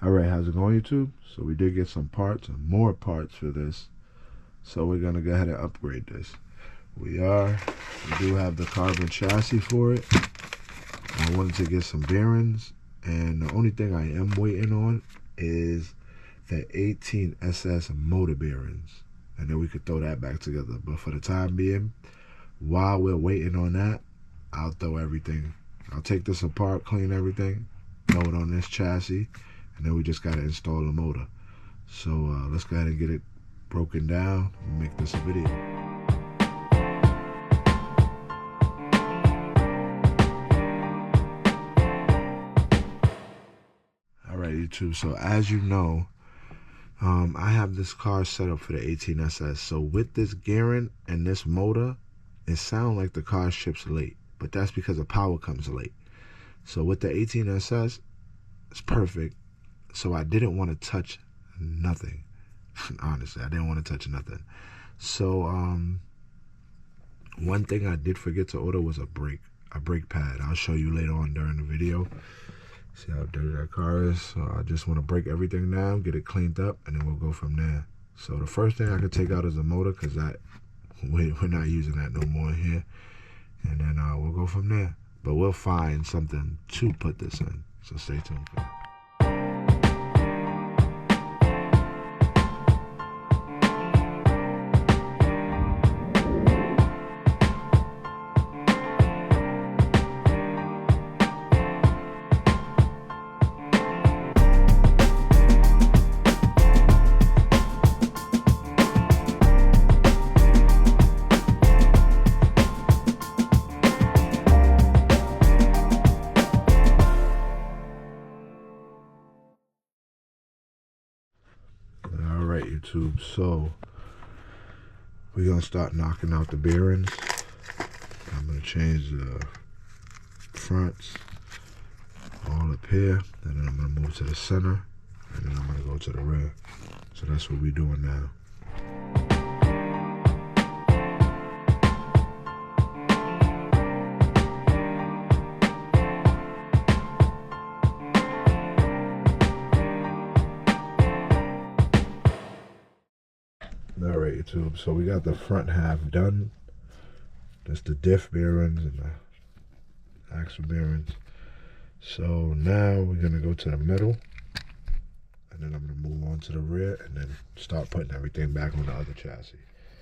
Alright, how's it going, YouTube? So we did get some parts and more parts for this. So we're gonna go ahead and upgrade this. We do have the carbon chassis for it. I wanted to get some bearings, and the only thing I am waiting on is the 18SS motor bearings. And then we could throw that back together. But for the time being, while we're waiting on that, I'll throw everything. I'll take this apart, clean everything, throw it on this chassis, and then we just gotta install the motor. So let's go ahead and get it broken down and make this a video. Alright, YouTube, so as you know, I have this car set up for the 18SS. So with this gearing and this motor, it sounds like the car ships late, but that's because the power comes late. So with the 18SS, it's perfect. So I didn't want to touch nothing. Honestly, I didn't want to touch nothing. So one thing I did forget to order was a brake pad. I'll show you later on during the video. See how dirty that car is. So I just want to break everything down, get it cleaned up, and then we'll go from there. So the first thing I could take out is the motor, because we're not using that no more here. And then we'll go from there. But we'll find something to put this in. So stay tuned for that. Alright, YouTube, so we're gonna start knocking out the bearings. I'm gonna change the fronts all up here, and then I'm gonna move to the center, and then I'm gonna go to the rear. So that's what we're doing now. Alright, YouTube, so we got the front half done. That's the diff bearings and the axle bearings. So now we're gonna go to the middle, and then I'm gonna move on to the rear, and then start putting everything back on the other chassis.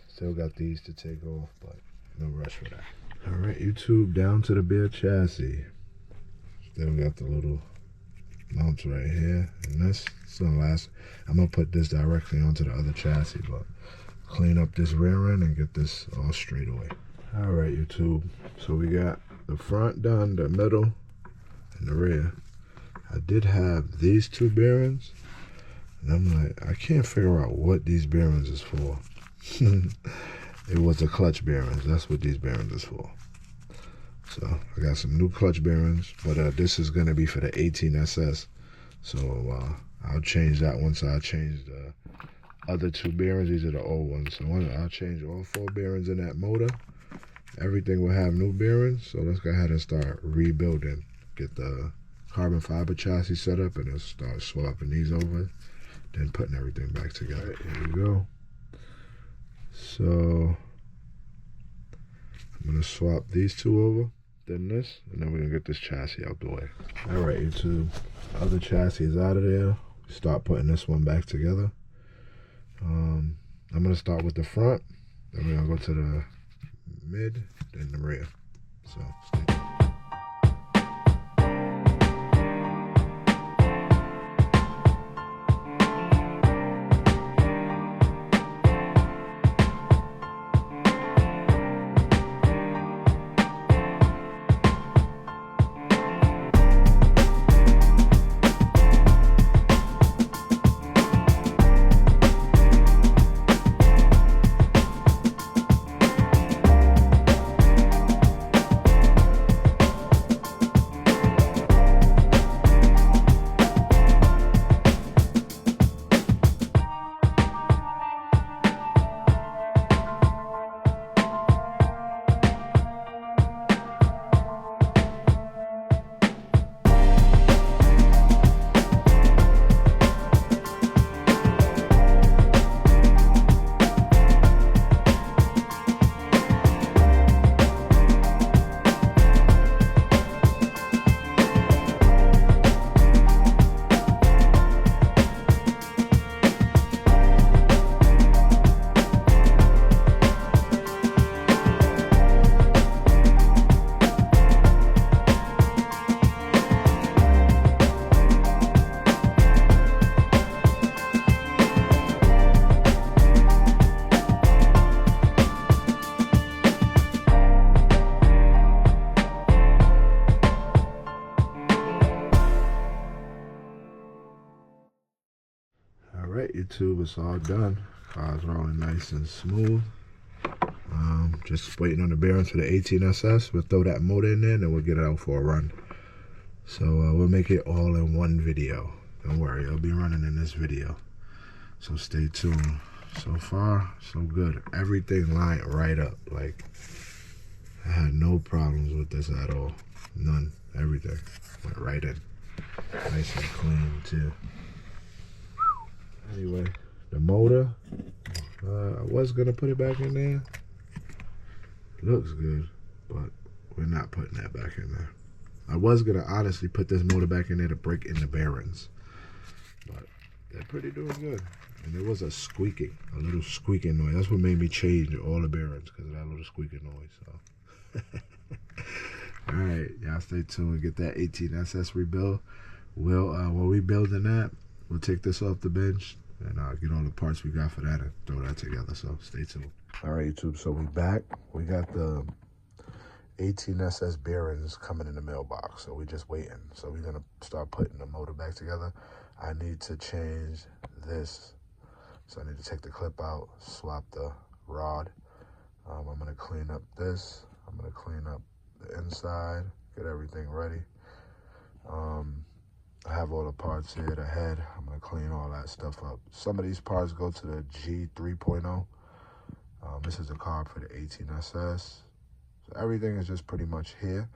Still got these to take off, but no rush for that. Alright, YouTube, down to the bare chassis. Still got the little mounts right here, and this is gonna last. I'm gonna put this directly onto the other chassis, but clean up this rear end and get this all straight away. Alright, YouTube, so we got the front done, the middle, and the rear. I did have these two bearings, and I'm like, I can't figure out what these bearings is for. It was the clutch bearings. That's what these bearings is for. So I got some new clutch bearings, but this is gonna be for the 18SS. So I'll change that once I change the other two bearings. These are the old ones. So I'll change all 4 bearings in that motor. Everything will have new bearings. So let's go ahead and start rebuilding. Get the carbon fiber chassis set up, and then start swapping these over, then putting everything back together. Right, here we go. So I'm gonna swap these two over, then this, and then we're gonna get this chassis out the way. Alright, YouTube, other chassis is out of there. Start putting this one back together. I'm gonna start with the front, then we're gonna go to the mid, then the rear. So stay tuned. Alright, YouTube, it's all done. Car's rolling nice and smooth. Just waiting on the bearings for the 18SS. We'll throw that motor in there and then we'll get it out for a run. So we'll make it all in one video. Don't worry, it'll be running in this video. So stay tuned. So far, so good. Everything lined right up. Like, I had no problems with this at all. None. Everything went right in. Nice and clean too. Anyway, the motor, I was gonna put it back in there. Looks good, but we're not putting that back in there. I was gonna honestly put this motor back in there to break in the bearings, but they're pretty doing good. And there was a little squeaking noise. That's what made me change all the bearings, because of that little squeaking noise. So, all right, y'all stay tuned and get that 18SS rebuild. While we building that, we'll take this off the bench and get all the parts we got for that and throw that together. So stay tuned. All right, YouTube. So we back. We got the 18SS bearings coming in the mailbox. So we just waiting. So we're gonna start putting the motor back together. I need to change this. So I need to take the clip out, swap the rod. I'm gonna clean up this. I'm gonna clean up the inside, get everything ready. I have all the parts here, the head. I'm gonna clean all that stuff up. Some of these parts go to the G3.0. This is the carb for the 18SS. So everything is just pretty much here.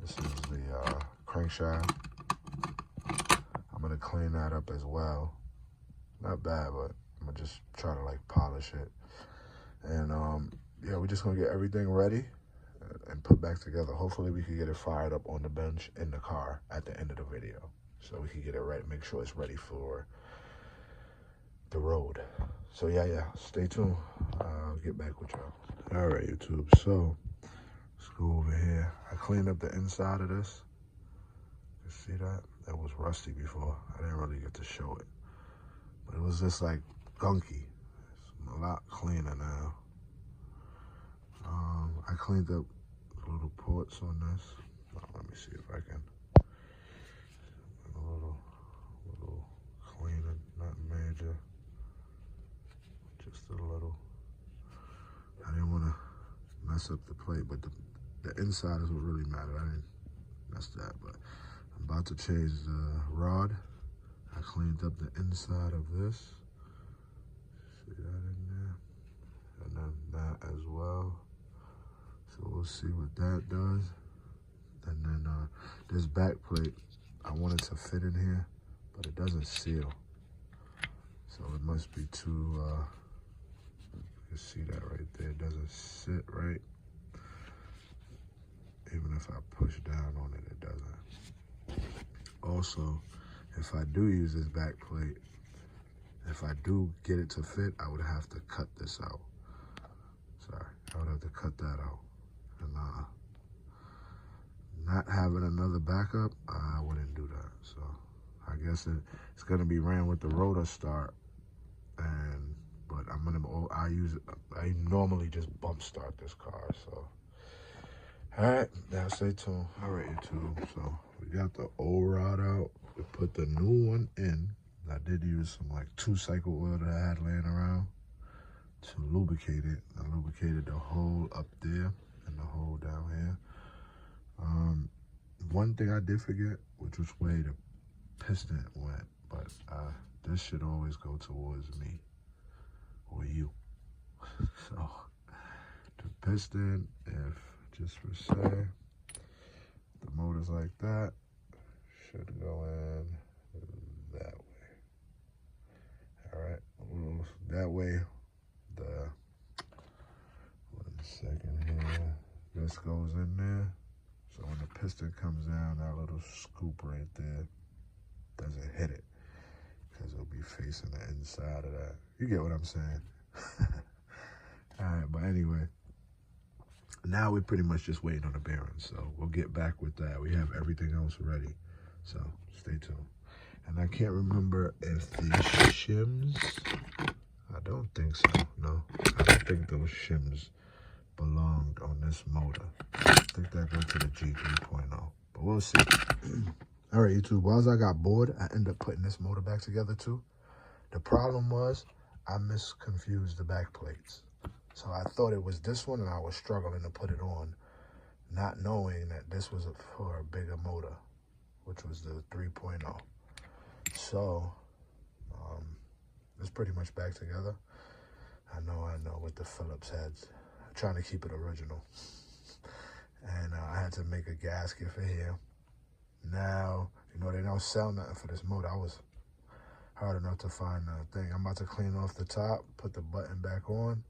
This is the crankshaft. I'm gonna clean that up as well. Not bad, but I'm gonna just try to like polish it. And yeah, we're just gonna get everything ready and put back together. Hopefully we can get it fired up on the bench in the car at the end of the video, so we can get it ready, make sure it's ready for the road. So yeah, stay tuned. I'll get back with y'all. All right, YouTube, so let's go over here. I cleaned up the inside of this. You see that? That was rusty before. I didn't really get to show it, but it was just like gunky. It's a lot cleaner now. I cleaned up the little ports on this. Let me see if I can. A little cleaner, not major, just a little. I didn't want to mess up the plate, but the inside is what really mattered. I didn't mess that, but I'm about to change the rod. I cleaned up the inside of this. See that in there? And then that as well. So we'll see what that does. And then this back plate, I want it to fit in here, but it doesn't seal. So it must be too, you can see that right there. It doesn't sit right. Even if I push down on it, it doesn't. Also, if I do use this back plate, if I do get it to fit, I would have to cut this out. Sorry, I would have to cut that out. And not having another backup, I wouldn't do that. So I guess it's gonna be ran with the rotor start, but I normally just bump start this car. So all right, now stay tuned. All right, YouTube. So we got the old rod out. We put the new one in. I did use some like 2-cycle oil that I had laying around to lubricate it. I lubricated the hole up there and the hole down here. One thing I did forget, which was where the piston went, but this should always go towards me or you. So the piston, if just for say, the motor's like that, should go in that way. All right, well, that way one second here, this goes in there. So when the piston comes down, that little scoop right there doesn't hit it, because it'll be facing the inside of that. You get what I'm saying? All right, but anyway, now we're pretty much just waiting on the bearings. So we'll get back with that. We have everything else ready. So stay tuned. And I can't remember if the shims, I don't think so, no. I don't think those shims belonged on this motor. I think that goes to the G3.0, but we'll see. All right, YouTube, while I got bored, I ended up putting this motor back together too. The problem was I misconfused the back plates. So I thought it was this one and I was struggling to put it on, not knowing that this was for a bigger motor, which was the 3.0. So it's pretty much back together. I know, with the Phillips heads. I'm trying to keep it original. And I had to make a gasket for here. Now, they don't sell nothing for this motor. I was hard enough to find a thing. I'm about to clean off the top, put the button back on,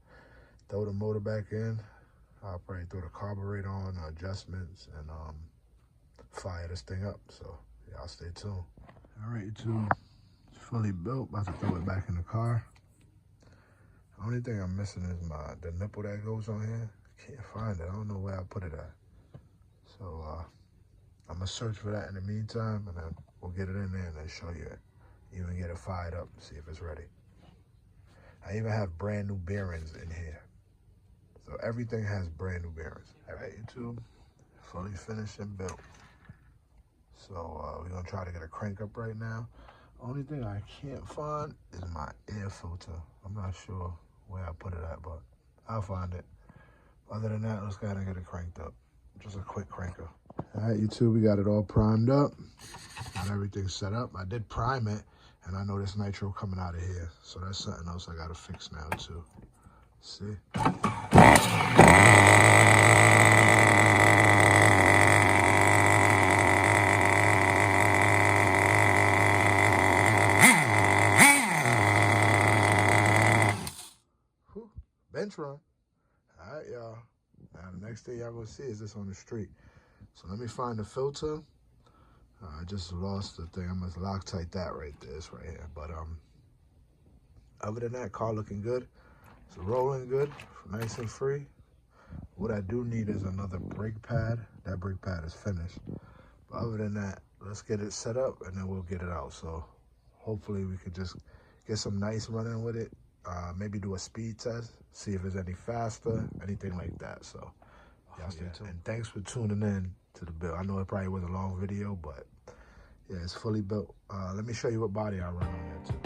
throw the motor back in. I'll probably throw the carburetor on, adjustments, and fire this thing up. So, y'all stay tuned. All right, YouTube. It's fully built. About to throw it back in the car. The only thing I'm missing is the nipple that goes on here. Can't find it. I don't know where I put it at. So, I'm going to search for that in the meantime, and then we'll get it in there and then show you it. Even get it fired up and see if it's ready. I even have brand new bearings in here. So everything has brand new bearings. All right, YouTube, fully finished and built. So we're gonna try to get a crank up right now. Only thing I can't find is my air filter. I'm not sure where I put it at, but I'll find it. Other than that, let's go ahead and get it cranked up. Just a quick cranker. All right, YouTube, we got it all primed up. Got everything set up. I did prime it, and I know there's nitro coming out of here. So that's something else I gotta fix now too. See? Whew. Bench run. All right, y'all. Now the next thing y'all gonna see is this on the street. So let me find the filter. I just lost the thing. I must Loctite that right there. It's right here. But other than that, car looking good. It's rolling good, nice and free. What I do need is another brake pad. That brake pad is finished. But other than that, let's get it set up and then we'll get it out. So hopefully we could just get some nice running with it. Maybe do a speed test, see if it's any faster, anything like that. So y'all stay tuned. And thanks for tuning in to the build. I know it probably was a long video, but yeah, it's fully built. Let me show you what body I run on there too.